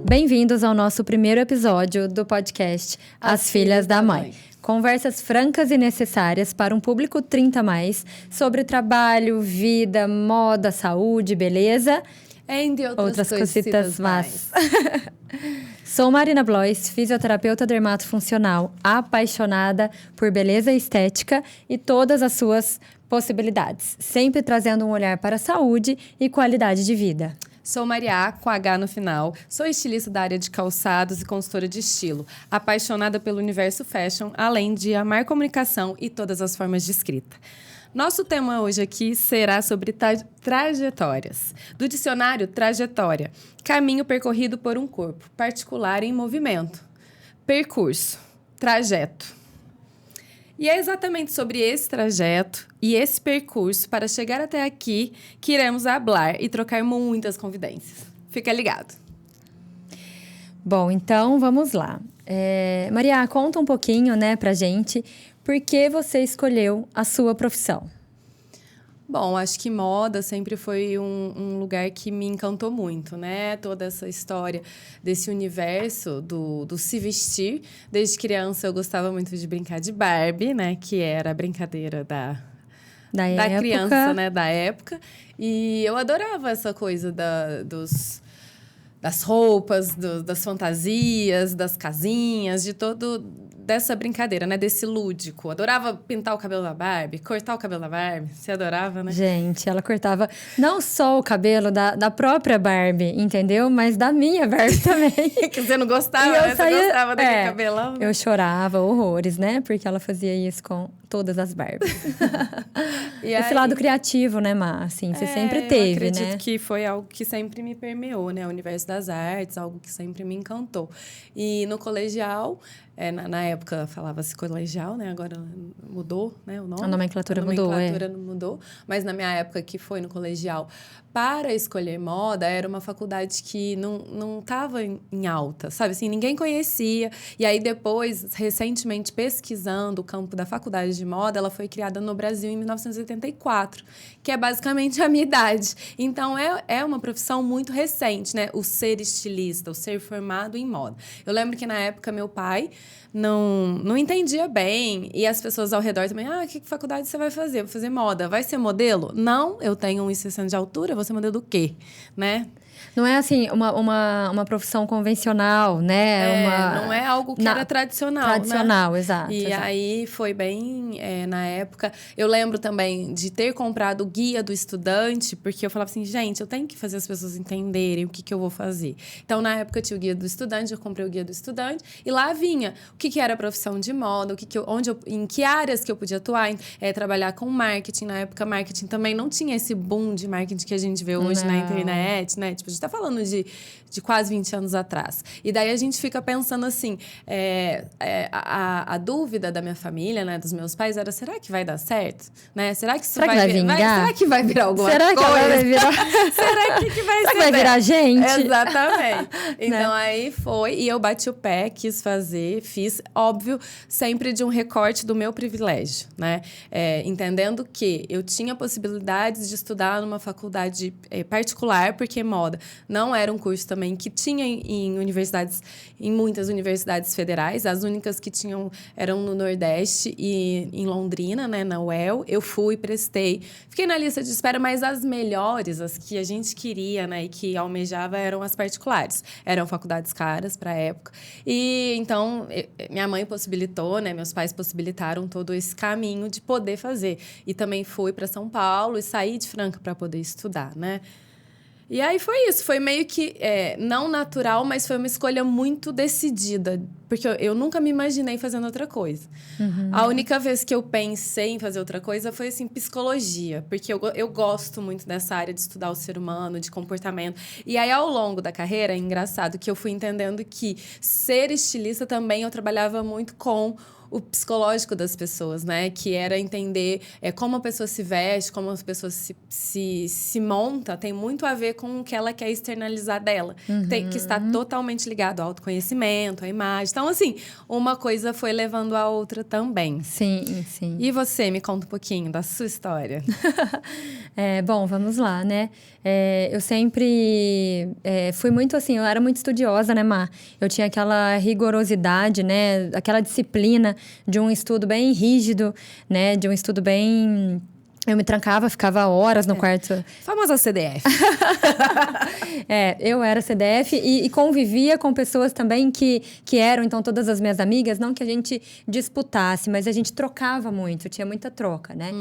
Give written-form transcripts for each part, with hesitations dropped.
Bem-vindos ao nosso primeiro episódio do podcast As Filhas da Mãe. Conversas francas e necessárias para um público 30+, sobre trabalho, vida, moda, saúde, beleza, entre outras cositas más. Sou Marina Blois, fisioterapeuta dermatofuncional, apaixonada por beleza e estética e todas as suas possibilidades, sempre trazendo um olhar para a saúde e qualidade de vida. Sou Maria, com H no final. Sou estilista da área de calçados e consultora de estilo. Apaixonada pelo universo fashion, além de amar comunicação e todas as formas de escrita. Nosso tema hoje aqui será sobre trajetórias. Do dicionário, trajetória. Caminho percorrido por um corpo, particular em movimento. Percurso, trajeto. E é exatamente sobre esse trajeto e esse percurso para chegar até aqui que iremos falar e trocar muitas confidências. Fica ligado. Bom, então vamos lá. Maria, conta um pouquinho, pra gente, por que você escolheu a sua profissão? Bom, acho que moda sempre foi um lugar que me encantou muito, né? Toda essa história desse universo do se vestir. Desde criança eu gostava muito de brincar de Barbie, né? Que era a brincadeira da criança, né? Da época. E eu adorava essa coisa das roupas, das fantasias, das casinhas, dessa brincadeira, né? Desse lúdico. Adorava pintar o cabelo da Barbie, cortar o cabelo da Barbie. Você adorava, né? Gente, ela cortava não só o cabelo da própria Barbie, entendeu? Mas da minha Barbie também. Que você não gostava, né? Você gostava daquele cabelão. Eu chorava horrores, né? Porque ela fazia isso com todas as Barbies. Esse lado criativo, né, Má? Assim, você sempre teve, eu acredito, né? que foi algo que sempre me permeou, né? O universo das artes, algo que sempre me encantou. E no colegial, na época falava-se colegial, né? Agora mudou, né, o nome. A nomenclatura mudou, mudou. Mas na minha época, que foi no colegial, para escolher moda, era uma faculdade que não estava em alta, sabe? Assim, ninguém conhecia. E aí, depois, recentemente, pesquisando o campo da faculdade de moda, ela foi criada no Brasil em 1984, que é basicamente a minha idade. Então, é uma profissão muito recente, né? O ser estilista, o ser formado em moda. Eu lembro que, na época, meu pai não entendia bem. E as pessoas ao redor também, que faculdade você vai fazer? Vou fazer moda. Vai ser modelo? Não, eu tenho 1,60 de altura, vou ser modelo do quê? Né? Não é, assim, uma profissão convencional, né? Não é algo que era tradicional, Tradicional, né? exato. Aí foi bem, na época... Eu lembro também de ter comprado o guia do estudante, porque eu falava assim, gente, eu tenho que fazer as pessoas entenderem o que eu vou fazer. Então, na época, tinha o guia do estudante, eu comprei o guia do estudante, e lá vinha o que era a profissão de moda, em que áreas que eu podia atuar, trabalhar com marketing. Na época, marketing também não tinha esse boom de marketing que a gente vê hoje na internet, né? Tipo, a gente tá falando de quase 20 anos atrás. E daí a gente fica pensando assim, a dúvida da minha família, né, dos meus pais, era, será que vai dar certo? Né? Será que isso vai vingar? Será que vai virar alguma coisa? Que vai virar... Será que vai será ser? Que vai virar gente? Exatamente. Então, aí foi, e eu bati o pé, quis fazer, fiz, óbvio, sempre de um recorte do meu privilégio, né? Entendendo que eu tinha possibilidades de estudar numa faculdade particular, porque moda não era um curso também que tinha em muitas universidades federais. As únicas que tinham eram no Nordeste e em Londrina, né, na UEL. Eu fui, prestei. Fiquei na lista de espera, mas as melhores, as que a gente queria, né, e que almejava, eram as particulares. Eram faculdades caras para a época. E então, minha mãe possibilitou, né, meus pais possibilitaram todo esse caminho de poder fazer. E também fui para São Paulo e saí de Franca para poder estudar, né? E aí foi isso, foi meio que não natural, mas foi uma escolha muito decidida, porque eu nunca me imaginei fazendo outra coisa. Uhum. A única vez que eu pensei em fazer outra coisa foi, assim, psicologia, porque eu gosto muito dessa área de estudar o ser humano, de comportamento. E aí, ao longo da carreira, é engraçado que eu fui entendendo que ser estilista também eu trabalhava muito com o psicológico das pessoas, né? Que era entender como a pessoa se veste, como a pessoa se monta, tem muito a ver com o que ela quer externalizar dela. Que está totalmente ligado ao autoconhecimento, à imagem. Então, assim, uma coisa foi levando a outra também. Sim, sim. E você, me conta um pouquinho da sua história. Bom, vamos lá, né? Eu sempre fui muito assim, eu era muito estudiosa, né, Má? Eu tinha aquela rigorosidade, né? Aquela disciplina de um estudo bem rígido, né? De um estudo bem... Eu me trancava, ficava horas no quarto. Famosa CDF. Eu era CDF e convivia com pessoas também que eram, então, todas as minhas amigas. Não que a gente disputasse, mas a gente trocava muito, tinha muita troca, né?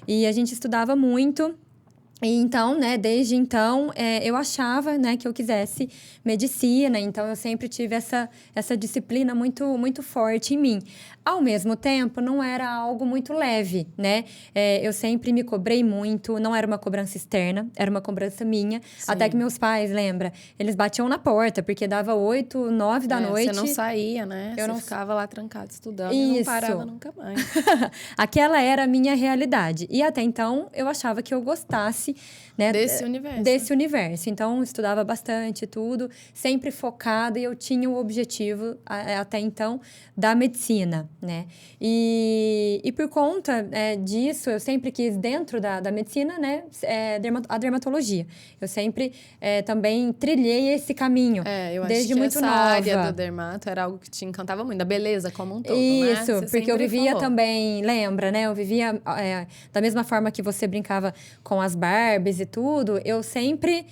E a gente estudava muito. E então, né, desde então, eu achava, né, que eu quisesse medicina. Então, eu sempre tive essa disciplina muito, muito forte em mim. Ao mesmo tempo, não era algo muito leve, né? Eu sempre me cobrei muito, não era uma cobrança externa, era uma cobrança minha. Sim. Até que meus pais, lembra? Eles batiam na porta, porque dava 8, 9 da noite. Você não saía, né? Eu você não ficava lá trancado estudando Isso. E não parava nunca mais. Aquela era a minha realidade. E até então, eu achava que eu gostasse, né, desse universo. Então, eu estudava bastante tudo, sempre focada, e eu tinha o objetivo, até então, da medicina, né? E por conta disso, eu sempre quis, dentro da medicina, né, a dermatologia. Eu sempre também trilhei esse caminho, eu desde acho que muito essa nova. área do dermato era algo que te encantava muito, da beleza como um todo, Isso, né? porque eu vivia também, lembra, né? Eu vivia da mesma forma que você brincava com as Barbies e tudo, eu sempre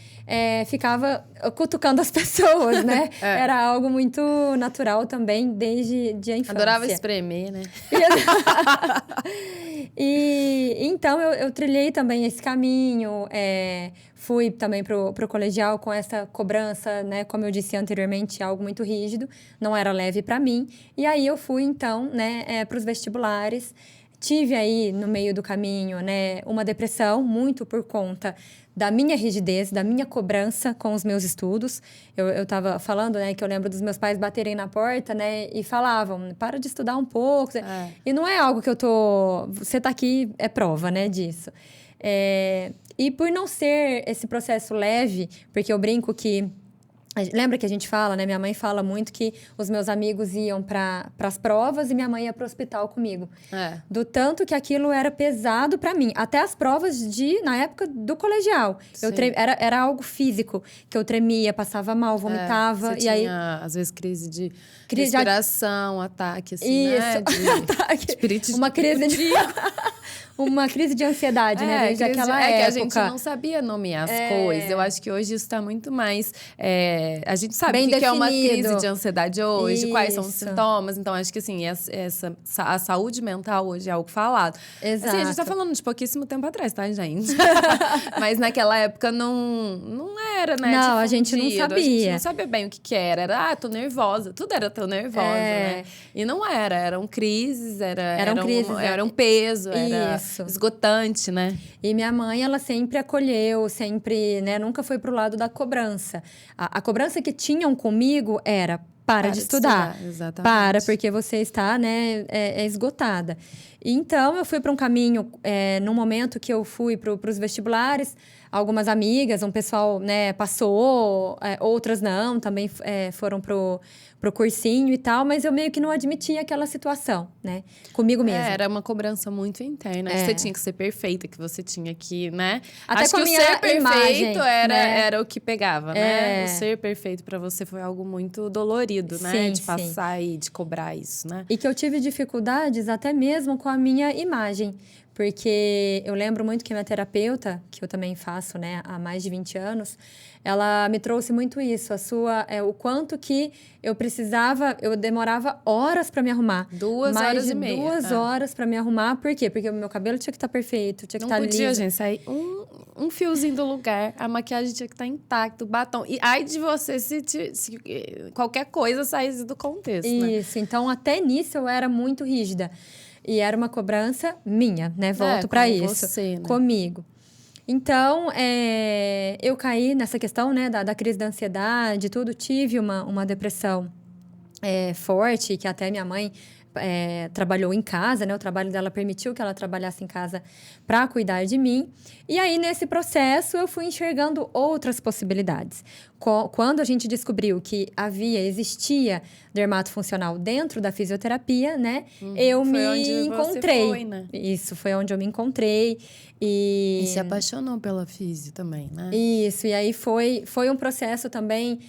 ficava cutucando as pessoas, né? Era algo muito natural também, desde a infância. Adorava espremer, né? E então, eu trilhei também esse caminho, fui também pro colegial com essa cobrança, né? Como eu disse anteriormente, algo muito rígido, não era leve para mim. E aí, eu fui, então, né, pros vestibulares. Tive aí, no meio do caminho, né, uma depressão, muito por conta da minha rigidez, da minha cobrança com os meus estudos. Eu estava falando, né, que eu lembro dos meus pais baterem na porta, né, e falavam, para de estudar um pouco. E não é algo que eu tô... Você tá aqui, é prova, né, disso. E por não ser esse processo leve, porque eu brinco que... Lembra que a gente fala, né? Minha mãe fala muito que os meus amigos iam para as provas e minha mãe ia para o hospital comigo. Do tanto que aquilo era pesado para mim. Até as provas na época do colegial. Era algo físico, que eu tremia, passava mal, vomitava. Você tinha, às vezes, crise de respiração, ataque, assim, né? Ataque. Uma crise de ansiedade, né? Desde aquela época. Que a gente não sabia nomear as coisas. Eu acho que hoje isso está muito mais... a gente sabe o que é uma crise de ansiedade hoje, quais são os sintomas. Então, acho que, assim, a saúde mental hoje é algo falado. Exato. Assim, a gente tá falando de pouquíssimo tempo atrás, tá, gente? Mas naquela época não era, né? Não, a gente não sabia. A gente não sabia bem o que era. Era, tô nervosa. Tudo era tão nervosa, né? E não era. Eram crises, era um peso, era esgotante, né? E minha mãe, ela sempre acolheu, sempre, né? Nunca foi pro lado da cobrança. A cobrança que tinham comigo era... Para de estudar. Exatamente. Porque você está, né, esgotada. Então, eu fui para um caminho, num momento que eu fui para os vestibulares, algumas amigas, um pessoal, né, passou, outras não, também foram pro cursinho e tal, mas eu meio que não admitia aquela situação, né, comigo mesma. Era uma cobrança muito interna, que você tinha que ser perfeita, que você tinha que, né? Até acho com que a minha o ser perfeito imagem, era o que pegava, né? O ser perfeito para você foi algo muito dolorido, né? Sim, de passar e de cobrar isso, né? E que eu tive dificuldades até mesmo com a minha imagem. Porque eu lembro muito que minha terapeuta, que eu também faço, né, há mais de 20 anos, ela me trouxe muito isso, o quanto que eu demorava horas para me arrumar. 2 horas e meia. 2 horas para me arrumar. Por quê? Porque o meu cabelo tinha que estar perfeito, tinha que estar liso. Não podia, gente, sair um fiozinho do lugar, a maquiagem tinha que estar intacta, o batom. E ai de você se qualquer coisa saísse do contexto, Isso, né? Então até nisso eu era muito rígida. E era uma cobrança minha, né? Volto para isso. Você, né? Comigo. Então, eu caí nessa questão, né? Da crise da ansiedade e tudo. Tive uma depressão forte, que até minha mãe trabalhou em casa, né? O trabalho dela permitiu que ela trabalhasse em casa para cuidar de mim. E aí, nesse processo, eu fui enxergando outras possibilidades. Quando a gente descobriu que existia dermatofuncional dentro da fisioterapia, né? Eu me encontrei. Foi, né? Isso, foi onde eu me encontrei. E se apaixonou pela físio também, né? Isso, e aí foi um processo também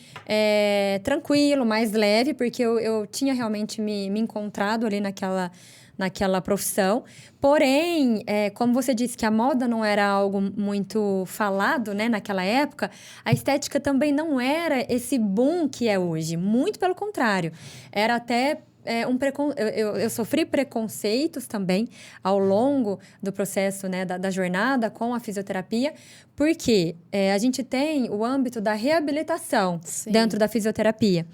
tranquilo, mais leve, porque eu tinha realmente me encontrado ali naquela profissão. Porém, como você disse que a moda não era algo muito falado, né, naquela época, a estética também não era esse boom que é hoje. Muito pelo contrário. Era até eu sofri preconceitos também ao longo do processo, né, da jornada com a fisioterapia, porque a gente tem o âmbito da reabilitação dentro da fisioterapia.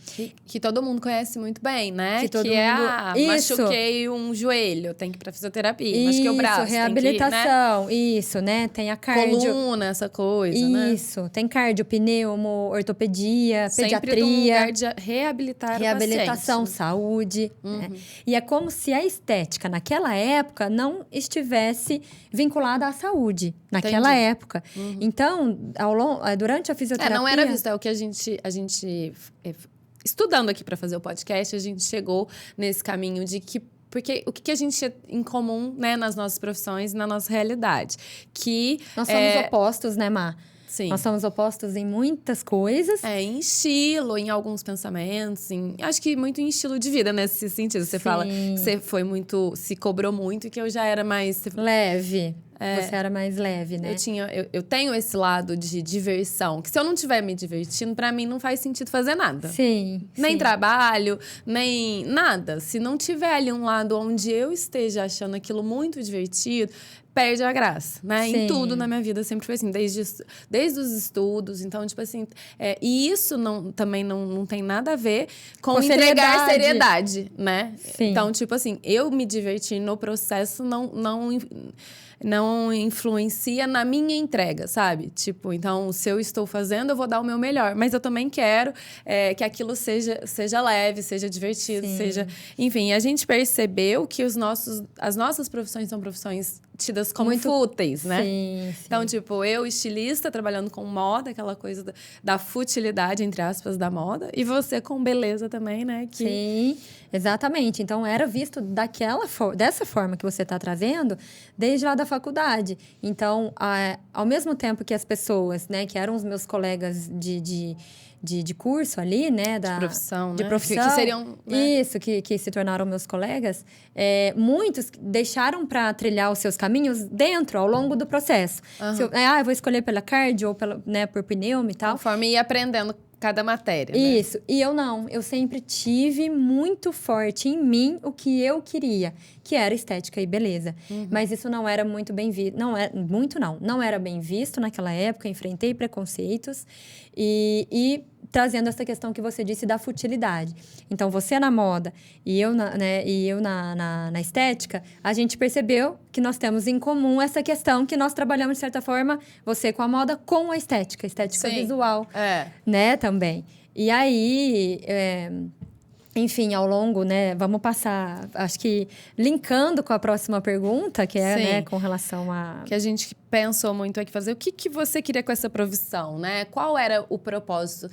Que todo mundo conhece muito bem, né? Isso. Machuquei um joelho, tem que ir pra fisioterapia. Machuquei o braço, reabilitação, tem que ir, né? Isso, né? Tem a cardio. Coluna, essa coisa, né? Isso, tem cardio, pneumo, ortopedia, sempre pediatria. Sempre um lugar de reabilitação, Reabilitação, saúde. Né? E é como se a estética, naquela época, não estivesse vinculada à saúde. Naquela época. Então, durante a fisioterapia... não era visto. É o que a gente estudando aqui para fazer o podcast, a gente chegou nesse caminho de que... Porque o que a gente tem em comum, né, nas nossas profissões e na nossa realidade? Que nós somos opostos, né, Má? Sim. Nós somos opostos em muitas coisas. Em estilo, em alguns pensamentos. Acho que muito em estilo de vida, nesse sentido. Você fala que você foi muito... Se cobrou muito e que eu já era mais... Leve. Você era mais leve, né? Eu tenho esse lado de diversão. Que se eu não estiver me divertindo, pra mim não faz sentido fazer nada. Sim. Nem trabalho, nem nada. Se não tiver ali um lado onde eu esteja achando aquilo muito divertido, perde a graça, né? Sim. Em tudo na minha vida sempre foi assim. Desde os estudos. Então, tipo assim... e isso também não tem nada a ver com entregar seriedade, né? Sim. Então, tipo assim, eu me divertir no processo não influencia na minha entrega, sabe? Tipo, então, se eu estou fazendo, eu vou dar o meu melhor. Mas eu também quero que aquilo seja leve, seja divertido, seja... Enfim, a gente percebeu que as nossas profissões são profissões tidas como muito fúteis, né? Sim. Então, tipo, eu, estilista, trabalhando com moda, aquela coisa da futilidade, entre aspas, da moda. E você com beleza também, né? Sim, exatamente. Então, era visto dessa forma que você está trazendo, desde lá da faculdade. Então, ao mesmo tempo que as pessoas, né, que eram os meus colegas de curso ali, né? De profissão, de né? profissão. Que seriam... Né? Isso, que se tornaram meus colegas. Muitos deixaram para trilhar os seus caminhos ao longo do processo. Eu vou escolher pela cardio ou por pneumo e tal. Conforme ir aprendendo cada matéria, né? Isso. E eu não. Eu sempre tive muito forte em mim o que eu queria, que era estética e beleza. Mas isso não era muito bem visto. Não era bem visto naquela época. Enfrentei preconceitos e trazendo essa questão que você disse da futilidade. Então, você na moda e eu na estética, a gente percebeu que nós temos em comum essa questão que nós trabalhamos, de certa forma, você com a moda, com a estética visual, né, também. E aí... Enfim, ao longo, né? Vamos passar, acho que linkando com a próxima pergunta, que é, né, com relação a... Que a gente pensou muito aqui fazer. O que você queria com essa profissão, né? Qual era o propósito?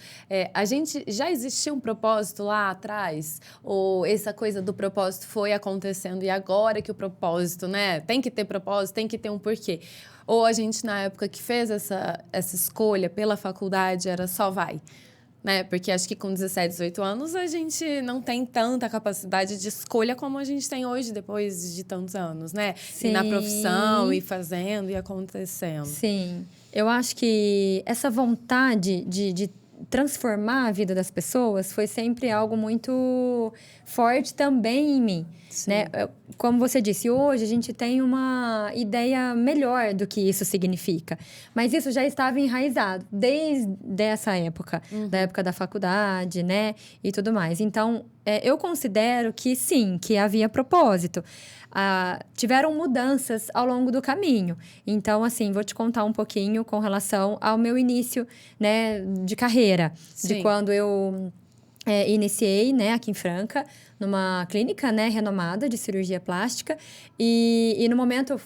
Já existia um propósito lá atrás? Ou essa coisa do propósito foi acontecendo e agora que o propósito, né? Tem que ter propósito, tem que ter um porquê. Ou a gente, na época que fez essa escolha pela faculdade, era só vai? Né? Porque acho que com 17, 18 anos a gente não tem tanta capacidade de escolha como a gente tem hoje, depois de tantos anos, né? Sim. E na profissão, e fazendo, e acontecendo. Sim. Eu acho que essa vontade de transformar a vida das pessoas foi sempre algo muito forte também em mim. Né? Como você disse, hoje a gente tem uma ideia melhor do que isso significa. Mas isso já estava enraizado desde essa época, da época da faculdade, né? E tudo mais. Então, eu considero que sim, que havia propósito. Tiveram mudanças ao longo do caminho. Então, assim, vou te contar um pouquinho com relação ao meu início, né, de carreira. Sim. De quando eu iniciei, né, aqui em Franca, numa clínica, né, renomada de cirurgia plástica. E no momento eu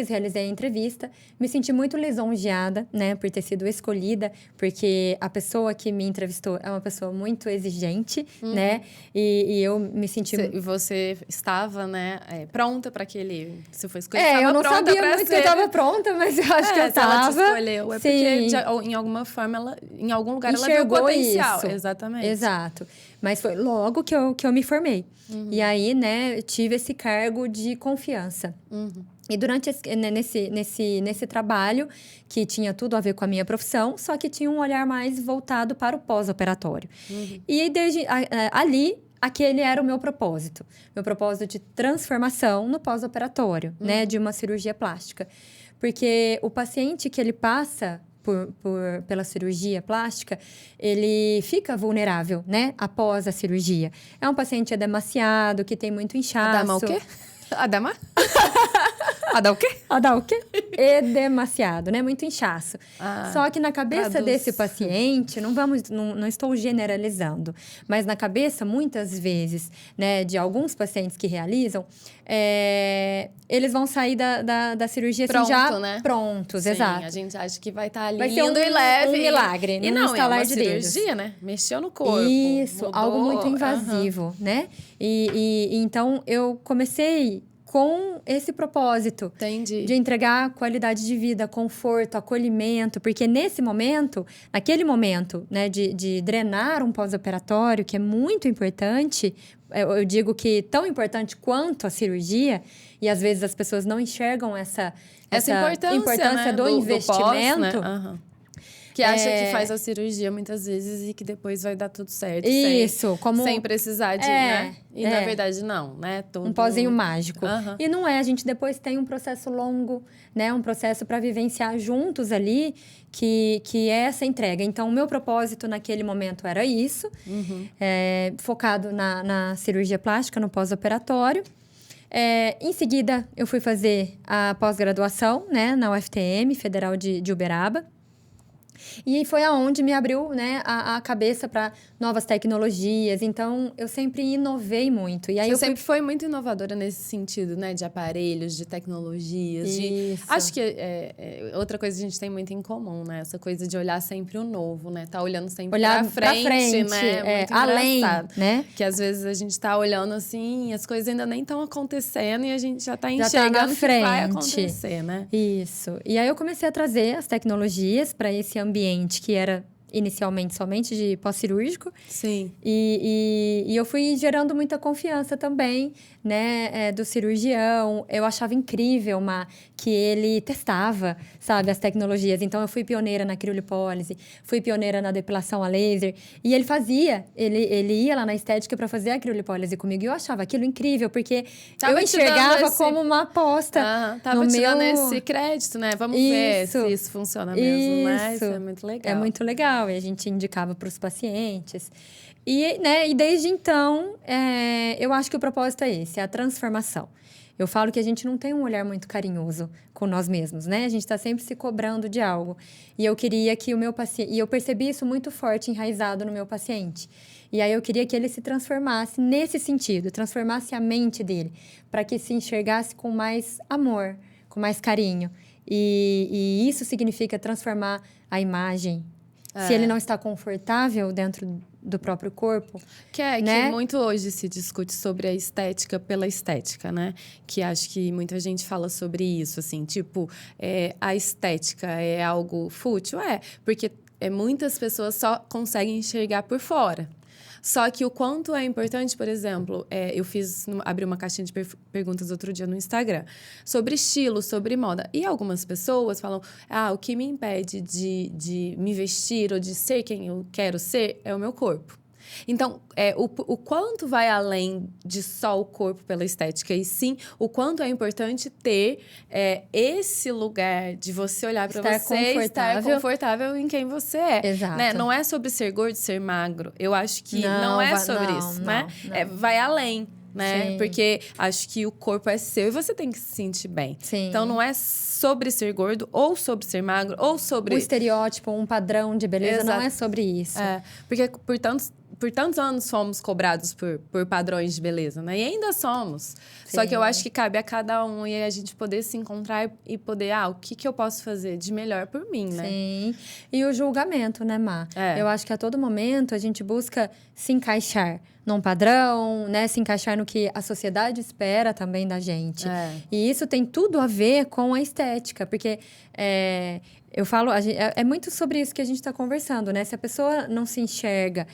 realizei a entrevista, me senti muito lisonjeada, né, por ter sido escolhida, porque a pessoa que me entrevistou é uma pessoa muito exigente, né, e eu me senti... E você estava, né, pronta para aquele... Se foi escolhida, eu não sabia muito que eu estava pronta, mas eu acho que eu estava. Ela te escolheu, porque em alguma forma, em algum lugar, ela viu o potencial. Isso. Exatamente. Exato. Mas foi logo que eu me formei. E aí, né, eu tive esse cargo de confiança. E durante nesse trabalho, que tinha tudo a ver com a minha profissão, só que tinha um olhar mais voltado para o pós-operatório. E desde ali, aquele era o meu propósito. Meu propósito de transformação no pós-operatório, né, de uma cirurgia plástica. Porque o paciente que ele passa pela cirurgia plástica, ele fica vulnerável, né? Após a cirurgia. É um paciente edemaciado, que tem muito inchaço. Adama o quê? Adama? Adá o quê? Adá o quê? Edemaciado, né? Muito inchaço. Só que na cabeça desse paciente, não estou generalizando, mas na cabeça, muitas vezes, né, de alguns pacientes que realizam, eles vão sair da cirurgia pronto, assim, já né? Prontos, Sim, exato. A gente acha que vai estar ali vai lindo ser e leve. Um milagre, e não, instalar de dedos. cirurgia, né? Mexeu no corpo. Isso, mudou, algo muito invasivo, né? E então, eu comecei com esse propósito. Entendi. De entregar qualidade de vida, conforto, acolhimento. Porque naquele momento, né, de drenar um pós-operatório, que é muito importante, eu digo que tão importante quanto a cirurgia, e às vezes as pessoas não enxergam essa importância, né, do investimento. Pós, né? Que acha que faz a cirurgia muitas vezes e que depois vai dar tudo certo. Isso, sem precisar de, né? E na verdade não, né? Um pozinho mágico. E não é, a gente depois tem um processo longo, né? Um processo para vivenciar juntos ali, que é essa entrega. Então, o meu propósito naquele momento era isso, focado na cirurgia plástica, no pós-operatório. Em seguida, eu fui fazer a pós-graduação, né? Na UFTM, Federal de Uberaba. E foi aonde me abriu, né, a cabeça para novas tecnologias. Então, eu sempre inovei muito. E aí Você sempre foi muito inovadora nesse sentido, né? De aparelhos, de tecnologias. Acho que outra coisa que a gente tem muito em comum, né? Essa coisa de olhar sempre o novo, né? Tá olhando sempre pra frente, né? Muito além, né? Que às vezes a gente tá olhando assim, as coisas ainda nem estão acontecendo e a gente já tá enxergando que vai acontecer, né? Isso. E aí eu comecei a trazer as tecnologias para esse ambiente que era inicialmente somente de pós-cirúrgico. Sim. E eu fui gerando muita confiança também, né, do cirurgião. Eu achava incrível, que ele testava, sabe, as tecnologias. Então, eu fui pioneira na criolipólise, fui pioneira na depilação a laser. E ele ia lá na estética para fazer a criolipólise comigo. E eu achava aquilo incrível, porque eu enxergava como uma aposta. Tava te dando esse crédito, né? Vamos ver se isso funciona mesmo, né? Isso é muito legal. É muito legal. E a gente indicava para os pacientes. E desde então, eu acho que o propósito é esse, é a transformação. Eu falo que a gente não tem um olhar muito carinhoso com nós mesmos, né? A gente está sempre se cobrando de algo. E eu queria que o meu paciente... E eu percebi isso muito forte, enraizado no meu paciente. E aí eu queria que ele se transformasse nesse sentido, transformasse a mente dele, para que se enxergasse com mais amor, com mais carinho. E isso significa transformar a imagem. Se ele não está confortável dentro do próprio corpo. Que muito hoje se discute sobre a estética pela estética, né? Que acho que muita gente fala sobre isso, assim, tipo, a estética é algo fútil? Porque muitas pessoas só conseguem enxergar por fora. Só que o quanto é importante, por exemplo, abri uma caixinha de perguntas outro dia no Instagram sobre estilo, sobre moda. E algumas pessoas falam, o que me impede de me vestir ou de ser quem eu quero ser é o meu corpo. Então, o quanto vai além de só o corpo pela estética, e sim o quanto é importante ter esse lugar de você olhar para você e estar confortável em quem você é. Exato. Né? Não é sobre ser gordo, ser magro. Eu acho que não é sobre isso, né? Vai além. Né? Sim. Porque acho que o corpo é seu e você tem que se sentir bem. Sim. Então, não é sobre ser gordo, ou sobre ser magro, ou sobre... O estereótipo, um padrão de beleza, não é sobre isso. Porque por por tantos anos fomos cobrados por padrões de beleza, né? E ainda somos. Sim. Só que eu acho que cabe a cada um e a gente poder se encontrar e poder, o que eu posso fazer de melhor por mim, né? Sim. E o julgamento, né, Má? Eu acho que a todo momento a gente busca se encaixar num padrão, né? Se encaixar no que a sociedade espera também da gente. E isso tem tudo a ver com a estética, porque eu falo, é muito sobre isso que a gente está conversando, né? Se a pessoa não se enxerga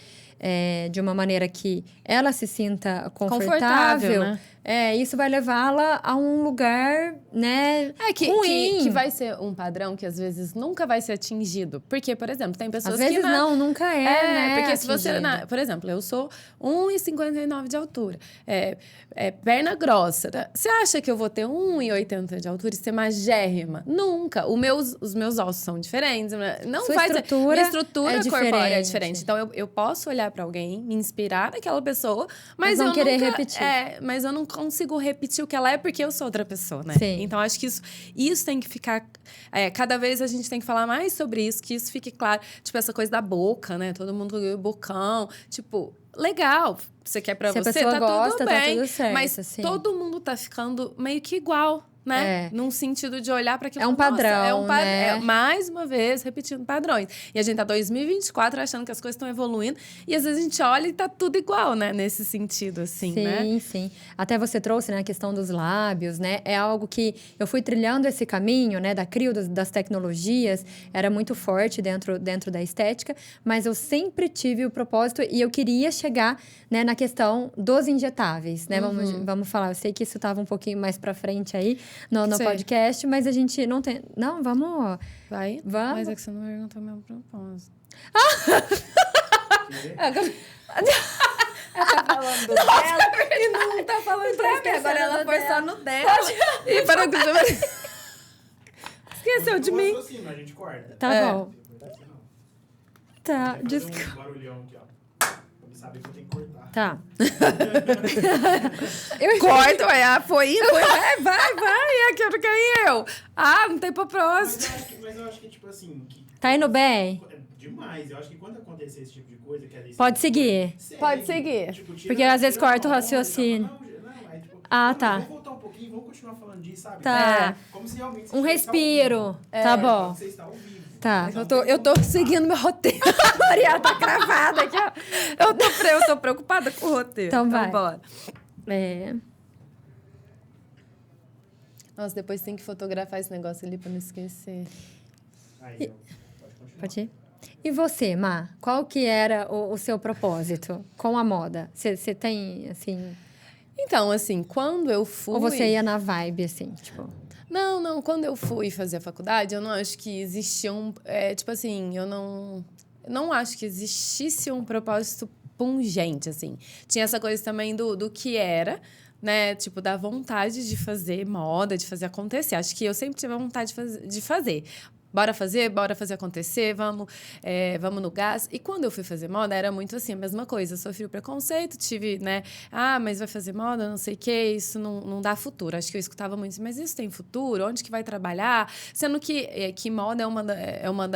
de uma maneira que ela se sinta confortável, né? Isso vai levá-la a um lugar, né, ruim. Que vai ser um padrão que, às vezes, nunca vai ser atingido. Porque, por exemplo, tem pessoas que... Às vezes nunca né? Porque se você... por exemplo, eu sou 1,59 de altura. Perna grossa. Né? Você acha que eu vou ter 1,80 de altura e ser magérrima? Nunca. Os meus ossos são diferentes. Não Sua vai estrutura minha estrutura corpórea é diferente. Então, eu posso olhar para alguém, me inspirar naquela pessoa, mas não eu querer nunca, repetir. Mas eu não consigo repetir o que ela é porque eu sou outra pessoa, né? Sim. Então, acho que isso tem que ficar... cada vez a gente tem que falar mais sobre isso, que isso fique claro. Tipo, essa coisa da boca, né? Todo mundo com o bocão. Tipo, legal. Você quer pra você, tá gosta, tudo bem. Tá tudo certo, mas assim. todo mundo tá ficando meio que igual, né? Num sentido de olhar para aquilo. É um padrão, né? Mais uma vez, repetindo padrões. E a gente tá 2024 achando que as coisas estão evoluindo. E às vezes a gente olha e tá tudo igual, né? Nesse sentido, assim, sim, né? Sim. Até você trouxe, né, a questão dos lábios, né? É algo que eu fui trilhando esse caminho, né? Da crio das tecnologias. Era muito forte dentro da estética. Mas eu sempre tive o propósito e eu queria chegar, né, na questão dos injetáveis, né? Vamos falar. Eu sei que isso tava um pouquinho mais pra frente aí. No podcast, mas a gente não tem... Não, vamos... Vai? Vamos. Mas é que você não perguntou meu propósito. Ela tá falando do dela e não tá falando pra mim. Agora ela foi só no dela. E para que esqueceu de mim. Assim, a gente corta. Tá bom. Tá, desculpa. Um barulhão aqui, ó. Sabe que eu tenho que cortar. Tá. Corta, foi. Vai, aqui eu não quero eu. Não tem propósito. Mas eu acho que, tipo assim... Tá indo bem? Demais. Eu acho que quando acontecer esse tipo de coisa... Pode seguir. Pode seguir. Tipo, porque às vezes corta o raciocínio. Tá. Vamos voltar um pouquinho, vamos continuar falando disso, sabe? Tá. Como se realmente... Um respiro. Tá bom. Você está ao vivo. Tá. Eu tô seguindo meu roteiro. A Maria tá cravada aqui, ó. Eu tô preocupada com o roteiro. Então vai. Bora. Nossa, depois tem que fotografar esse negócio ali pra não esquecer. Aí, pode continuar. Pode ir? E você, Má? Qual que era o seu propósito com a moda? Você tem, assim... Então, assim, quando eu fui... Ou você ia na vibe, assim, tipo... Não. Quando eu fui fazer a faculdade, eu não acho que existia tipo assim, eu não acho que existisse um propósito pungente, assim. Tinha essa coisa também do que era, né? Tipo, da vontade de fazer moda, de fazer acontecer. Acho que eu sempre tive a vontade de fazer. Bora fazer acontecer, vamos no gás. E quando eu fui fazer moda, era muito assim, a mesma coisa. Eu sofri o preconceito, tive, né? mas vai fazer moda, não sei o quê, isso não dá futuro. Acho que eu escutava muito, mas isso tem futuro? Onde que vai trabalhar? Sendo que moda é uma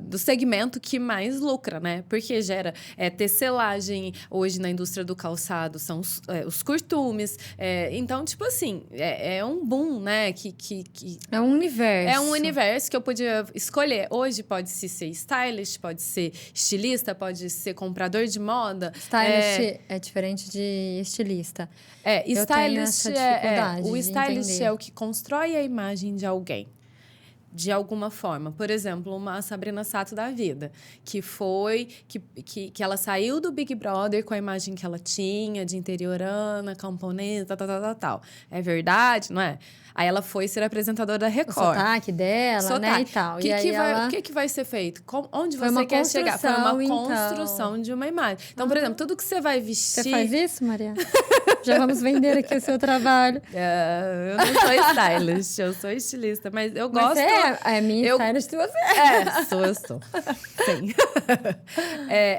do segmento que mais lucra, né? Porque gera tecelagem, hoje na indústria do calçado são os costumes. Então, tipo assim, é um boom, né? É um universo. É um universo que eu podia escolher. Hoje pode-se ser stylist, pode ser estilista, pode ser comprador de moda. Stylist é diferente de estilista. Stylist o stylist entender. é o que constrói a imagem de alguém. De alguma forma. Por exemplo, uma Sabrina Sato da vida, que ela saiu do Big Brother com a imagem que ela tinha, de interiorana, camponesa, tal. É verdade, não é? Aí ela foi ser apresentadora da Record. O sotaque dela, né, e tal. O que vai ser feito? Onde você quer chegar? Foi uma construção de uma imagem. Então, por exemplo, tudo que você vai vestir... Você faz isso, Maria? Já vamos vender aqui o seu trabalho. Eu não sou stylist, eu sou estilista, mas eu gosto... É minha stylist de você. Eu sou. Sim.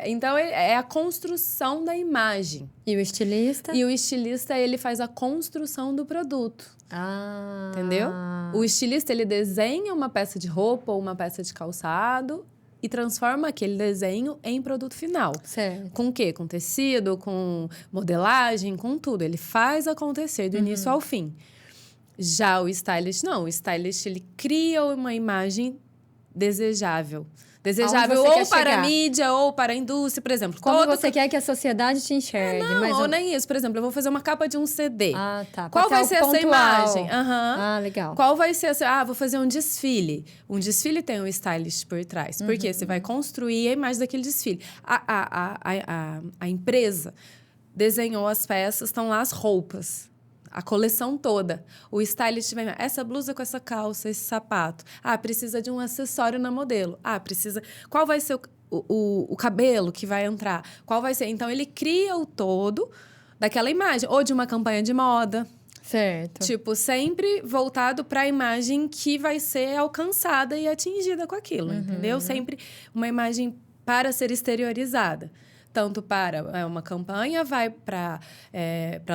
Então, é a construção da imagem. E o estilista? E o estilista, ele faz a construção do produto. Ah. Entendeu? O estilista, ele desenha uma peça de roupa ou uma peça de calçado e transforma aquele desenho em produto final. Certo. Com o quê? Com tecido, com modelagem, com tudo. Ele faz acontecer do início ao fim. Já o stylist, não. O stylist, ele cria uma imagem desejável. Desejável Aonde você ou quer para a chegar. mídia ou para a indústria, por exemplo. Como você quer que a sociedade te enxergue. Não, mas ou nem isso. Por exemplo, eu vou fazer uma capa de um CD. Ah, tá. Qual Pode vai ser ser algo essa pontual. imagem? Aham. Ah, legal. Qual vai ser essa... Ah, vou fazer um desfile. Um desfile tem um stylist por trás. Porque você vai construir a imagem daquele desfile. A empresa desenhou as peças, estão lá as roupas. A coleção toda. O stylist vai... Essa blusa com essa calça, esse sapato. Ah, precisa de um acessório na modelo. Ah, precisa... Qual vai ser o cabelo que vai entrar? Qual vai ser? Então, ele cria o todo daquela imagem. Ou de uma campanha de moda. Certo. Tipo, sempre voltado para a imagem que vai ser alcançada e atingida com aquilo, entendeu? Sempre uma imagem para ser exteriorizada. Tanto para uma campanha, vai para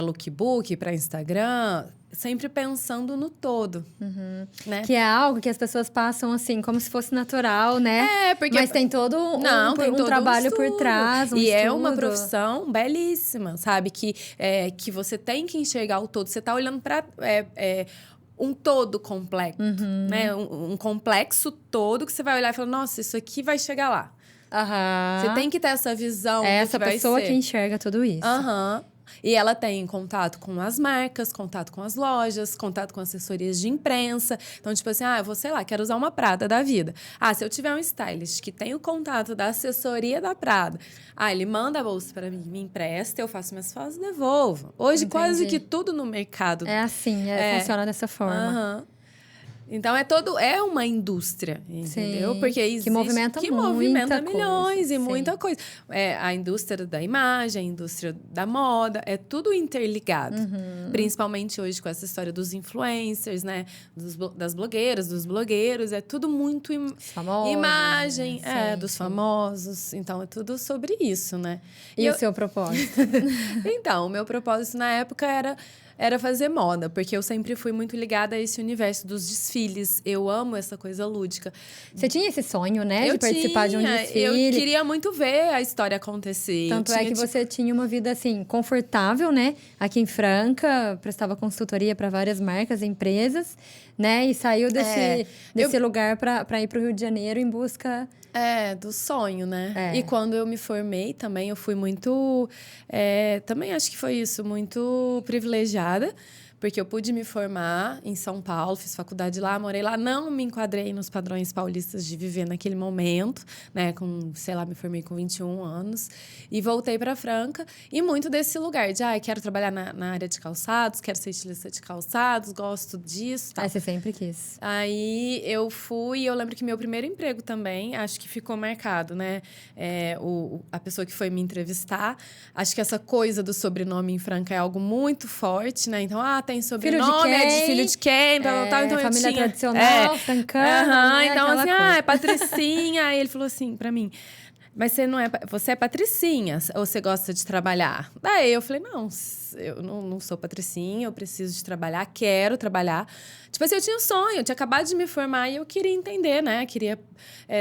lookbook, para Instagram, sempre pensando no todo, né? Que é algo que as pessoas passam assim, como se fosse natural, né? Porque... Mas tem todo tem todo trabalho por estudo. trás, um E estudo. é uma profissão belíssima, sabe? Que você tem que enxergar o todo. Você está olhando para... um todo complexo, né? Um complexo todo que você vai olhar e falar, nossa, isso aqui vai chegar lá. Aham. Você tem que ter essa visão É do essa que vai pessoa ser. que enxerga tudo isso. Aham. E ela tem contato com as marcas, contato com as lojas, contato com assessorias de imprensa. Então, tipo assim, eu vou, sei lá, quero usar uma Prada da vida. Se eu tiver um stylist que tem o contato da assessoria da Prada, ele manda a bolsa para mim, me empresta, eu faço minhas fotos e devolvo. Hoje, Entendi. quase que tudo no mercado. É assim, funciona dessa forma. Aham. Então, é uma indústria, entendeu? Sim, Porque que existe... movimenta que muita movimenta coisa, milhões e sim. muita coisa. A indústria da imagem, a indústria da moda, é tudo interligado. Principalmente hoje com essa história dos influencers, né? Das blogueiras, dos blogueiros. É tudo muito Famosos, imagem, né? Sim, dos sim. famosos. Então, é tudo sobre isso, né? E o seu propósito? Então, o meu propósito na época era fazer moda, porque eu sempre fui muito ligada a esse universo dos desfiles. Eu amo essa coisa lúdica. Você tinha esse sonho, né? De participar de um desfile. Eu queria muito ver a história acontecer. Tanto é que você tinha uma vida, assim, confortável, né? Aqui em Franca, prestava consultoria para várias marcas e empresas, né? E saiu desse lugar para ir para o Rio de Janeiro em busca... do sonho, né? É. E quando eu me formei também, eu fui muito... também acho que foi isso, muito privilegiada. Porque eu pude me formar em São Paulo, fiz faculdade lá, morei lá. Não me enquadrei nos padrões paulistas de viver naquele momento, né? Me formei com 21 anos. E voltei para Franca. E muito desse lugar de, quero trabalhar na área de calçados, quero ser estilista de calçados, gosto disso. Tal. Você sempre quis. Aí eu fui, eu lembro que meu primeiro emprego também, acho que ficou marcado, né? A pessoa que foi me entrevistar, acho que essa coisa do sobrenome em Franca é algo muito forte, né? Então, tem sobrenome, é de filho de quem, tal. Então família eu tinha... tradicional, francana, né? Então, Aquela assim, coisa. é Patricinha. Aí ele falou assim pra mim... Mas você é patricinha ou você gosta de trabalhar? Daí eu falei, não, eu não sou patricinha, eu preciso de trabalhar, quero trabalhar. Tipo assim, eu tinha um sonho, eu tinha acabado de me formar e eu queria entender, né? Queria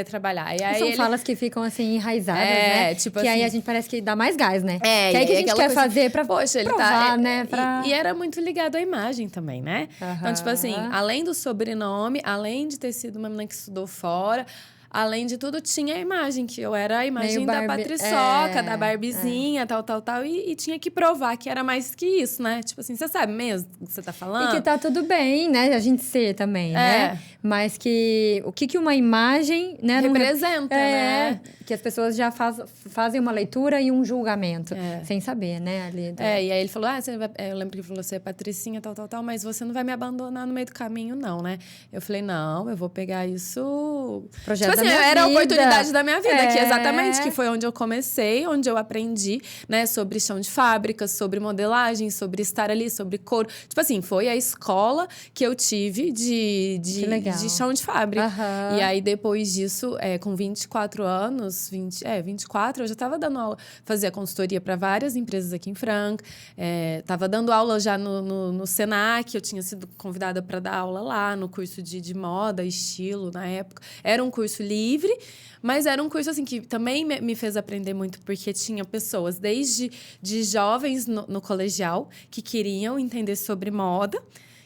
trabalhar. E aí São falas que ficam, assim, enraizadas, né? Tipo que assim, aí a gente parece que dá mais gás, né? Que e aí que a gente quer fazer pra poxa, ele provar, né? E era muito ligado à imagem também, né? Então, tipo assim, além do sobrenome, além de ter sido uma menina que estudou fora... Além de tudo, tinha a imagem, que eu era a imagem da Patriçoca, da Barbizinha, tal. E tinha que provar que era mais que isso, né? Tipo assim, você sabe mesmo o que você tá falando? E que tá tudo bem, né? A gente ser também, né? Mas que... O que uma imagem... né, representa, né? Que as pessoas já fazem uma leitura e um julgamento. Sem saber, né? Ali e aí ele falou, eu lembro que ele falou, você é Patricinha, tal, mas você não vai me abandonar no meio do caminho, não, né? Eu falei, não, eu vou pegar isso... Projeto tipo assim, era a oportunidade da minha vida, que exatamente, que foi onde eu comecei, onde eu aprendi, né, sobre chão de fábrica, sobre modelagem, sobre estar ali, sobre couro. Tipo assim, foi a escola que eu tive de chão de fábrica. E aí, depois disso, com 24 anos, 24, eu já estava dando aula, fazia consultoria para várias empresas aqui em Franca, estava dando aula já no Senac, eu tinha sido convidada para dar aula lá, no curso de moda, estilo, na época. Era um curso livre, mas era um curso, assim, que também me fez aprender muito, porque tinha pessoas desde de jovens no colegial que queriam entender sobre moda,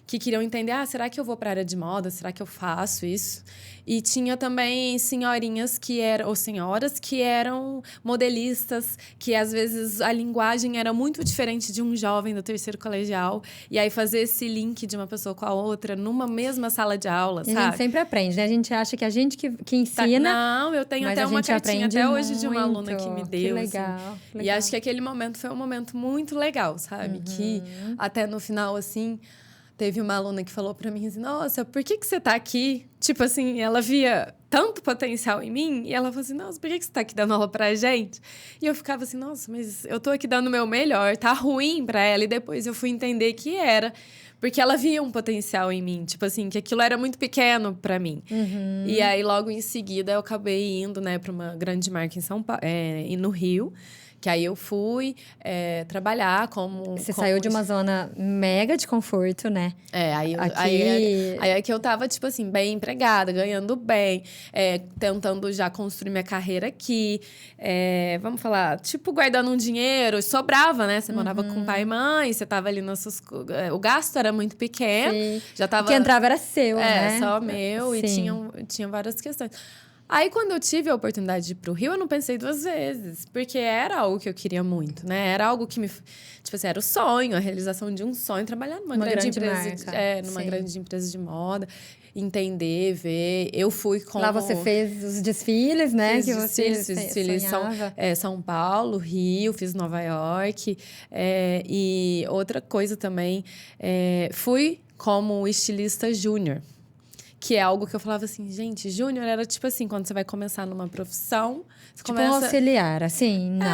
que queriam entender, será que eu vou para a área de moda? Será que eu faço isso? E tinha também senhorinhas ou senhoras que eram modelistas, que às vezes a linguagem era muito diferente de um jovem do terceiro colegial. E aí fazer esse link de uma pessoa com a outra numa mesma sala de aula, sabe? A gente sempre aprende, né? A gente acha que a gente que ensina. Não, eu tenho até uma cartinha até hoje de uma aluna que me deu. Que legal, assim. que legal. E acho que aquele momento foi um momento muito legal, sabe? Que até no final, assim... Teve uma aluna que falou pra mim assim, nossa, por que você tá aqui? Tipo assim, ela via tanto potencial em mim, e ela falou assim, nossa, por que você tá aqui dando aula pra gente? E eu ficava assim, nossa, mas eu tô aqui dando o meu melhor, tá ruim pra ela. E depois eu fui entender que era, porque ela via um potencial em mim, tipo assim, que aquilo era muito pequeno pra mim. E aí, logo em seguida, eu acabei indo, né, pra uma grande marca em São Paulo, e no Rio. Que aí eu fui trabalhar como... Você saiu de uma zona mega de conforto, né? Aí é que eu tava, tipo assim, bem empregada, ganhando bem, tentando já construir minha carreira aqui. Vamos falar, tipo, guardando um dinheiro, sobrava, né? Você morava com pai e mãe, você tava ali nas suas... o gasto era muito pequeno. Sim. Já tava... O que entrava era seu, né? Só meu. Sim. E tinha várias questões. Aí, quando eu tive a oportunidade de ir pro Rio, eu não pensei duas vezes. Porque era algo que eu queria muito, né? Era algo que me... Tipo assim, era o sonho, a realização de um sonho. Trabalhar numa grande empresa... marca. Numa Sim. grande empresa de moda. Entender, ver. Eu fui como... Lá você fez os desfiles, né? Fiz que você desfiles sonhava. São Paulo, Rio, fiz Nova York. E outra coisa também, fui como estilista júnior. Que é algo que eu falava assim, gente, júnior era tipo assim, quando você vai começar numa profissão... Você tipo um auxiliar, assim, não.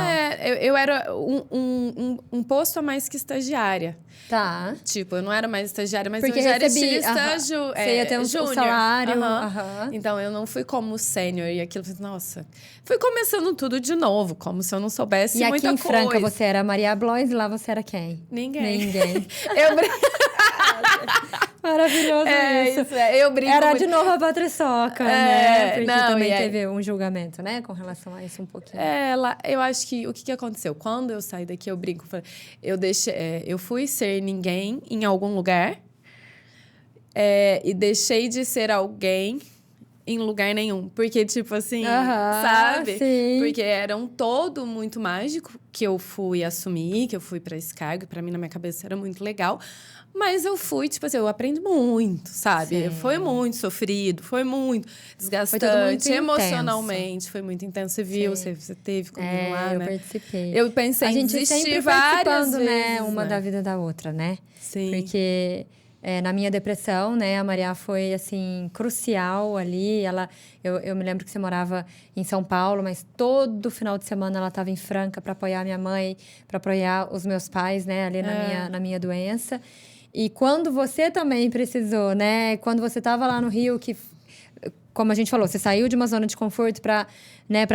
Eu era um posto a mais que estagiária. Tá. Tipo, eu não era mais estagiária, mas Porque eu já era recebi, estilista você ia ter um júnior. salário. Então, eu não fui como sênior. E aquilo, nossa... Fui começando tudo de novo, como se eu não soubesse muita coisa. E aqui em Franca, você era Maria Blois e lá você era quem? Ninguém. Maravilhoso isso. Eu brinco Era muito. de novo a Patriçoca, né? Porque não, também teve um julgamento, né? Com relação a isso um pouquinho. Eu acho que... O que aconteceu? Quando eu saí daqui, eu brinco. Eu fui ser ninguém em algum lugar. E deixei de ser alguém em lugar nenhum. Porque, tipo assim, sabe? Sim. Porque era um todo muito mágico que eu fui assumir, que eu fui pra esse cargo. Pra mim, na minha cabeça, era muito legal. Mas eu fui, tipo assim, eu aprendi muito, sabe? Sim. Foi muito sofrido, foi muito desgastante, foi muito emocionalmente. intenso. Foi muito intenso. Você viu, você teve comigo lá, eu né? participei. Eu pensei em desistir várias vezes, né? Uma da vida da outra, né? Sim. Porque na minha depressão, né? A Maria foi, assim, crucial ali. Eu me lembro que você morava em São Paulo, mas todo final de semana ela estava em Franca para apoiar minha mãe, para apoiar os meus pais, né? Ali na minha doença. E quando você também precisou, né? Quando você estava lá no Rio, que, como a gente falou, você saiu de uma zona de conforto para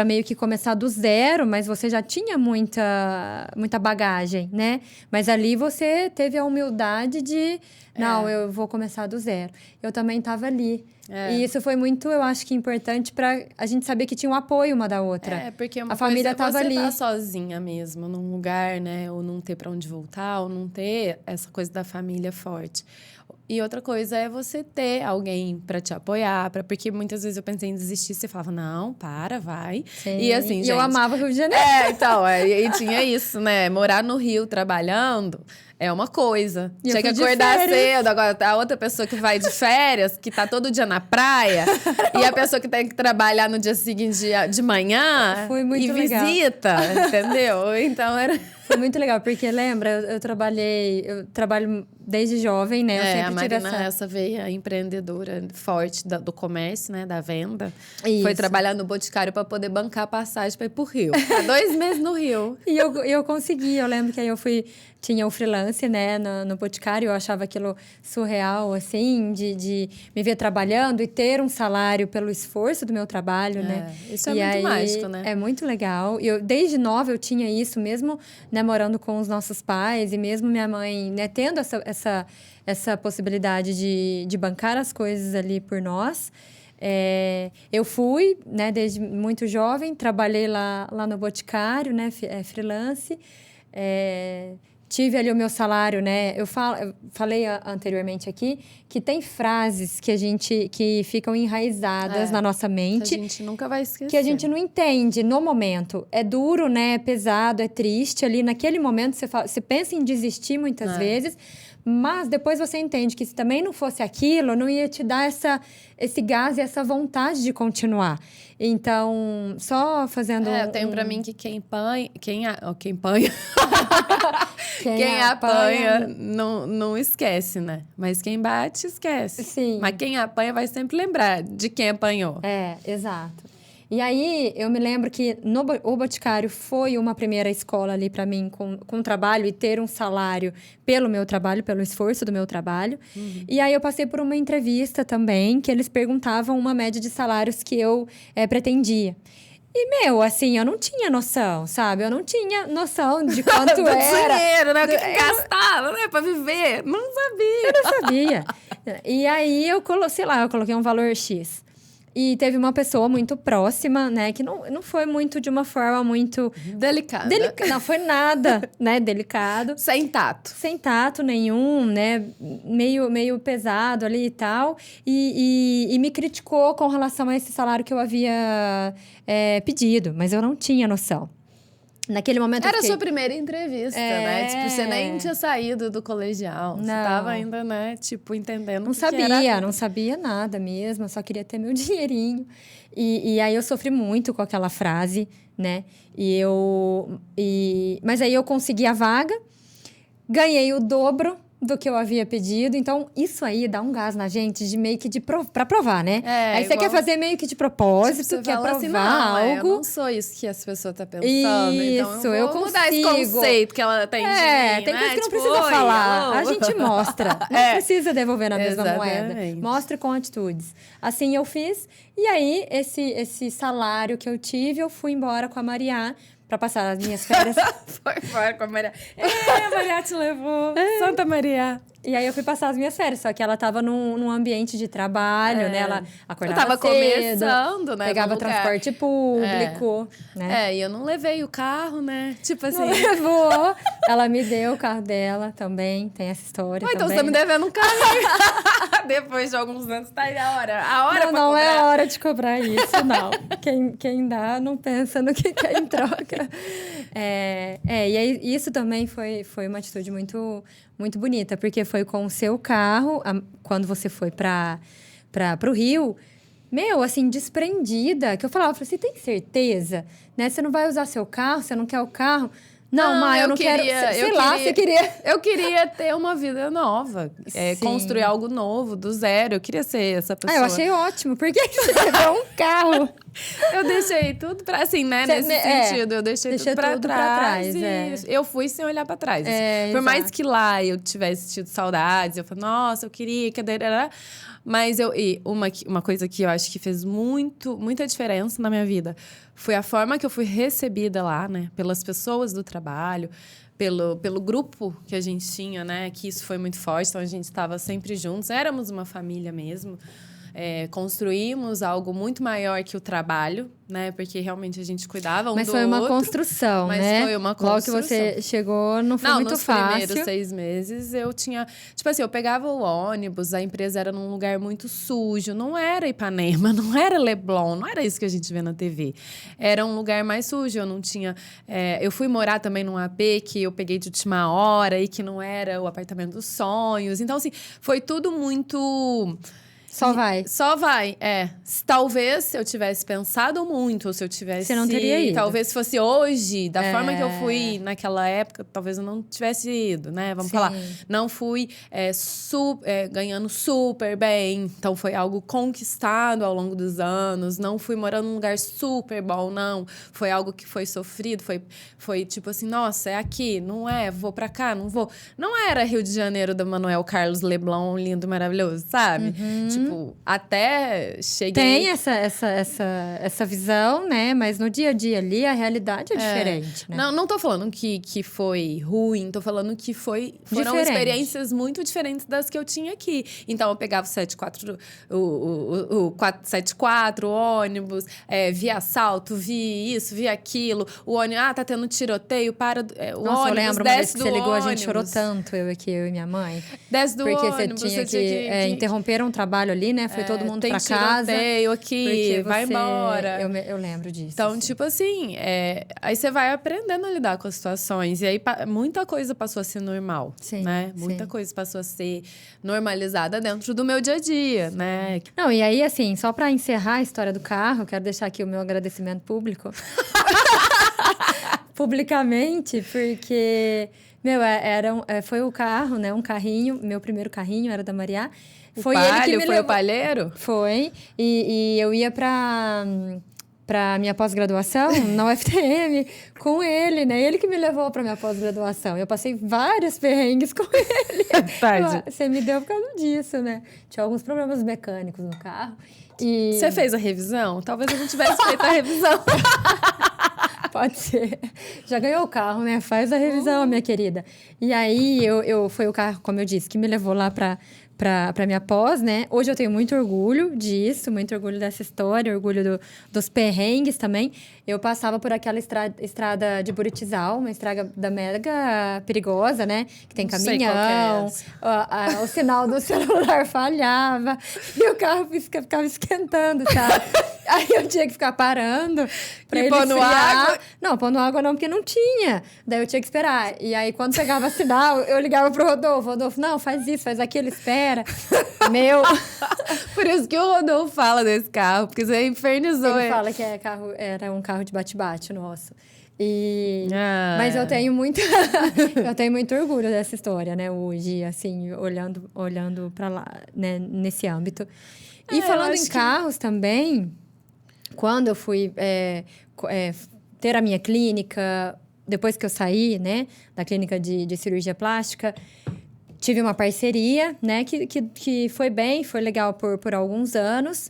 meio que começar do zero, mas você já tinha muita bagagem, né? Mas ali você teve a humildade de, não, eu vou começar do zero. Eu também estava ali. E isso foi muito, eu acho que importante para a gente saber que tinha um apoio uma da outra. Porque a família estava ali. Você tá sozinha mesmo, num lugar, né? Ou não ter para onde voltar, ou não ter essa coisa da família forte. E outra coisa é você ter alguém para te apoiar, porque muitas vezes eu pensei em desistir, você falava, não, vai. Sim. E assim, gente... eu amava o Rio de Janeiro. Então, e tinha isso, né? Morar no Rio trabalhando é uma coisa. E tinha que acordar cedo. Agora, a outra pessoa que vai de férias, que tá todo dia na praia, e a pessoa que tem que trabalhar no dia seguinte de manhã foi muito e legal. visita, entendeu? Então, era... Foi muito legal, porque lembra, eu trabalho desde jovem, né? Eu sempre a Marina, tive essa veia empreendedora forte do comércio, né? Da venda. Isso. Foi trabalhar no Boticário para poder bancar a passagem para ir pro Rio. Há 2 meses no Rio. E eu consegui, eu lembro que aí tinha o freelance, né, no Boticário, eu achava aquilo surreal, assim, de me ver trabalhando e ter um salário pelo esforço do meu trabalho, né? Isso é muito mágico, né? É muito legal. Desde nova eu tinha isso, mesmo, né, morando com os nossos pais e mesmo minha mãe, né, tendo essa possibilidade de bancar as coisas ali por nós. Eu fui, né, desde muito jovem, trabalhei lá no Boticário, né, freelance. Tive ali o meu salário, né? Eu falei anteriormente aqui que tem frases que ficam enraizadas na nossa mente. Que a gente nunca vai esquecer. Que a gente não entende no momento. É duro, né? É pesado, é triste. Ali naquele momento você pensa em desistir muitas vezes. Mas depois você entende que se também não fosse aquilo, não ia te dar esse gás e essa vontade de continuar. Então, só fazendo... eu tenho pra mim que quem apanha não esquece, né? Mas quem bate, esquece. Sim. Mas quem apanha vai sempre lembrar de quem apanhou. Exato. E aí, eu me lembro que o Boticário foi uma primeira escola ali para mim com trabalho e ter um salário pelo meu trabalho, pelo esforço do meu trabalho. E aí, eu passei por uma entrevista também, que eles perguntavam uma média de salários que eu pretendia. E, assim, eu não tinha noção, sabe? Eu não tinha noção de quanto era. Dinheiro, né? O que gastava, né? Pra viver. Não sabia. Eu não sabia. E aí, eu coloquei um valor X. E teve uma pessoa muito próxima, né? Que não foi muito de uma forma muito... Delicada. Não foi nada, né? Delicado. Sem tato. Sem tato nenhum, né? Meio pesado ali e tal. E me criticou com relação a esse salário que eu havia pedido. Mas eu não tinha noção. Naquele momento Era a sua primeira entrevista, né? Tipo, você nem tinha saído do colegial. Não. Você tava ainda, né? Tipo, entendendo não sabia nada mesmo. Eu só queria ter meu dinheirinho. E aí, eu sofri muito com aquela frase, né? Mas aí, eu consegui a vaga. Ganhei o dobro do que eu havia pedido. Então, isso aí dá um gás na gente de meio que pra provar, né? Aí você quer fazer meio que de propósito, tipo, quer provar assim, algo. Eu não sou isso que as pessoas estão pensando. Isso, então eu vou mudar esse conceito que ela tem de mim, tem né? coisa que não tipo, precisa falar. Alô? A gente mostra. Não precisa devolver na mesma moeda. Mostre com atitudes. Assim eu fiz. E aí, esse salário que eu tive, eu fui embora com a Mariá para passar as minhas férias. Foi embora com a Maria. A Maria te levou. Santa Maria. E aí, eu fui passar as minhas férias. Só que ela tava num ambiente de trabalho, né? Ela acordava tava cedo, começando, né? Pegava transporte público, né? E eu não levei o carro, né? Tipo assim... Não levou. Ela me deu o carro dela também. Tem essa história também. Então você tá me devendo um carro. Depois de alguns anos, tá aí a hora não é hora de cobrar isso, não. Quem dá, não pensa no que quer em troca. E aí, isso também foi uma atitude muito, muito bonita, porque foi com o seu carro, quando você foi pro Rio, assim, desprendida, que eu falava, você tem certeza? Né? Você não vai usar seu carro, você não quer o carro? Não, Má, eu não quero... você queria... Eu queria ter uma vida nova. Construir algo novo, do zero. Eu queria ser essa pessoa. Eu achei ótimo. Por que você pegou um carro? Eu deixei tudo pra... Assim, né? Nesse sentido. Eu deixei tudo pra trás. Eu fui sem olhar pra trás. Por mais que lá eu tivesse tido saudades, eu falei, nossa, eu queria... Mas uma coisa que eu acho que fez muita diferença na minha vida foi a forma que eu fui recebida lá, né? Pelas pessoas do trabalho, pelo grupo que a gente tinha, né? Que isso foi muito forte, então a gente estava sempre juntos. Éramos uma família mesmo. Construímos algo muito maior que o trabalho, né? Porque realmente a gente cuidava um do outro. Mas foi uma construção, né? Mas foi uma construção. Logo que você chegou, não foi muito fácil. Nos primeiros 6 meses, eu tinha... Tipo assim, eu pegava o ônibus, a empresa era num lugar muito sujo. Não era Ipanema, não era Leblon, não era isso que a gente vê na TV. Era um lugar mais sujo, eu não tinha... eu fui morar também num AP que eu peguei de última hora e que não era o apartamento dos sonhos. Então, assim, foi tudo muito... Só vai. Talvez se eu tivesse pensado muito, ou se eu tivesse... Você não teria ido. Talvez fosse hoje, da forma que eu fui naquela época, talvez eu não tivesse ido, né? Vamos falar. Não fui ganhando super bem. Então, foi algo conquistado ao longo dos anos. Não fui morando num lugar super bom, não. Foi algo que foi sofrido. Foi tipo assim, nossa, é aqui, não é? Vou pra cá, não vou. Não era Rio de Janeiro da Manuel Carlos Leblon, lindo, maravilhoso, sabe? Tipo, até cheguei... Tem essa visão, né? Mas no dia a dia ali, a realidade é diferente, né? Não tô falando que foi ruim, tô falando que foram Diferente. experiências muito diferentes das que eu tinha aqui. Então, eu pegava o 74, o 474, o ônibus, via assalto, vi isso, vi aquilo. O ônibus, tá tendo tiroteio, para o Nossa, ônibus, eu lembro uma vez desce que do você ligou, ônibus. a gente chorou tanto, eu e minha mãe. Desce do porque ônibus, você tinha que interromper um trabalho ali, né? Foi todo mundo tem pra casa. tiroteio aqui, vai embora. Eu lembro disso. Então, assim. tipo assim, aí você vai aprendendo a lidar com as situações. E aí, muita coisa passou a ser normal, Sim, né? sim. Muita coisa passou a ser normalizada dentro do meu dia a dia, né? Não, e aí, assim, só pra encerrar a história do carro, quero deixar aqui o meu agradecimento público. Publicamente, porque... foi o carro, né? Um carrinho, meu primeiro carrinho era da Mariá. Foi ele que me Foi levou. o palheiro? Foi. E eu ia pra minha pós-graduação na UFTM com ele, né? Ele que me levou pra minha pós-graduação. Eu passei vários perrengues com ele. Você me deu por causa disso, né? Tinha alguns problemas mecânicos no carro. Você fez a revisão? Talvez eu não tivesse feito a revisão. Pode ser. Já ganhou o carro, né? Faz a revisão, minha querida. E aí, foi o carro, como eu disse, que me levou lá pra minha pós, né? Hoje eu tenho muito orgulho disso, muito orgulho dessa história, orgulho dos perrengues também. Eu passava por aquela estrada de Buritizal, uma estrada mega perigosa, né? Que tem caminhão, o sinal do celular falhava e o carro ficava esquentando, sabe? Aí eu tinha que ficar parando pra ele pondo esfriar. água? Não, pondo água não, porque não tinha. Daí eu tinha que esperar. E aí, quando pegava sinal, eu ligava pro Rodolfo. Rodolfo, não, faz isso, faz aquilo, espera. Meu... Por isso que o Rodolfo fala desse carro, porque você infernizou Ele fala que era um carro de bate-bate nosso. Mas eu tenho muito orgulho dessa história, né? Hoje, assim, olhando pra lá, né? Nesse âmbito. E falando em carros também... Quando eu fui ter a minha clínica, depois que eu saí, né, da clínica de cirurgia plástica, tive uma parceria, né, que foi legal por alguns anos.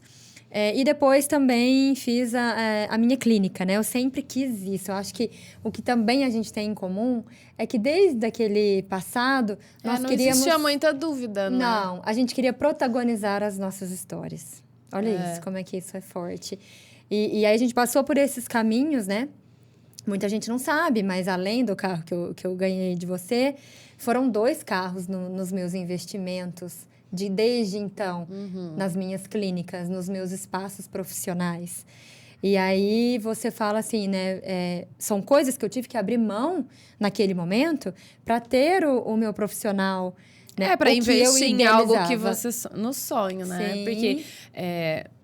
E depois também fiz a minha clínica, né? Eu sempre quis isso. Eu acho que o que também a gente tem em comum é que desde aquele passado, nós não queríamos... existia muita dúvida, né? Não, a gente queria protagonizar as nossas histórias. Olha isso, como é que isso é forte. E aí a gente passou por esses caminhos, né? Muita gente não sabe, mas além do carro que eu ganhei de você, foram 2 carros nos meus investimentos, desde então, nas minhas clínicas, nos meus espaços profissionais. E aí você fala assim, né? São coisas que eu tive que abrir mão naquele momento para ter o meu profissional. Né? Para investir em algo que você... No sonho, né? Sim. Porque...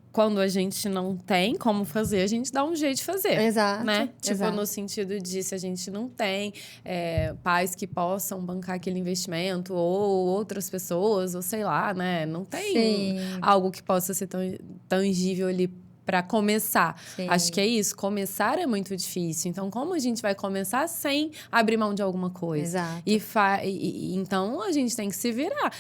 quando a gente não tem como fazer, a gente dá um jeito de fazer. Exato. Né? Tipo, exato. no sentido de se a gente não tem pais que possam bancar aquele investimento, ou outras pessoas, ou sei lá, né? Não tem algo que possa ser tão tangível ali para começar. Sim. Acho que é isso. Começar é muito difícil. Então, como a gente vai começar sem abrir mão de alguma coisa? Exato. Então, a gente tem que se virar.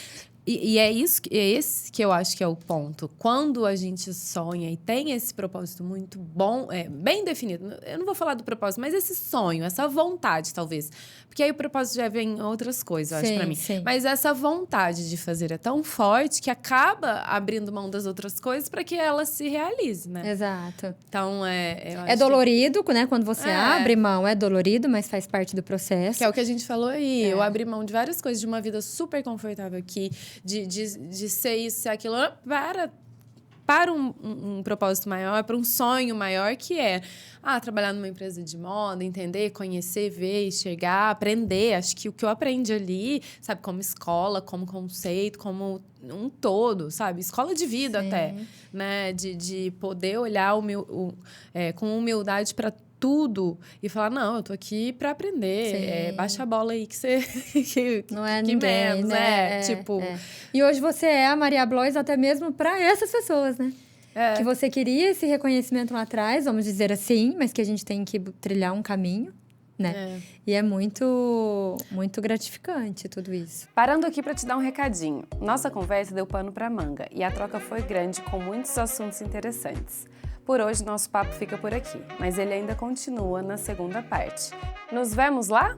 E é esse que eu acho que é o ponto. Quando a gente sonha e tem esse propósito muito bom, bem definido. Eu não vou falar do propósito, mas esse sonho, essa vontade, talvez. Porque aí o propósito já vem outras coisas, eu acho, pra mim. Sim. Mas essa vontade de fazer é tão forte que acaba abrindo mão das outras coisas para que ela se realize, né? Exato. Então, eu acho É dolorido, né? Quando você abre mão, é dolorido, mas faz parte do processo. Que é o que a gente falou aí. Eu abri mão de várias coisas, de uma vida super confortável aqui, de ser isso, ser aquilo, para um propósito maior, para um sonho maior, que é trabalhar numa empresa de moda, entender, conhecer, ver, enxergar, aprender. Acho que o que eu aprendi ali, sabe, como escola, como conceito, como um todo, sabe? Escola de vida até, né? De poder olhar com humildade para tudo e falar, não, eu tô aqui para aprender. Baixa a bola aí que você... Não é que ninguém, menos, né? Tipo... E hoje você é a Maria Blois até mesmo para essas pessoas, né? Que você queria esse reconhecimento lá atrás, vamos dizer assim, mas que a gente tem que trilhar um caminho, né? E é muito, muito gratificante tudo isso. Parando aqui para te dar um recadinho. Nossa conversa deu pano para manga e a troca foi grande com muitos assuntos interessantes. Por hoje, nosso papo fica por aqui, mas ele ainda continua na segunda parte. Nos vemos lá?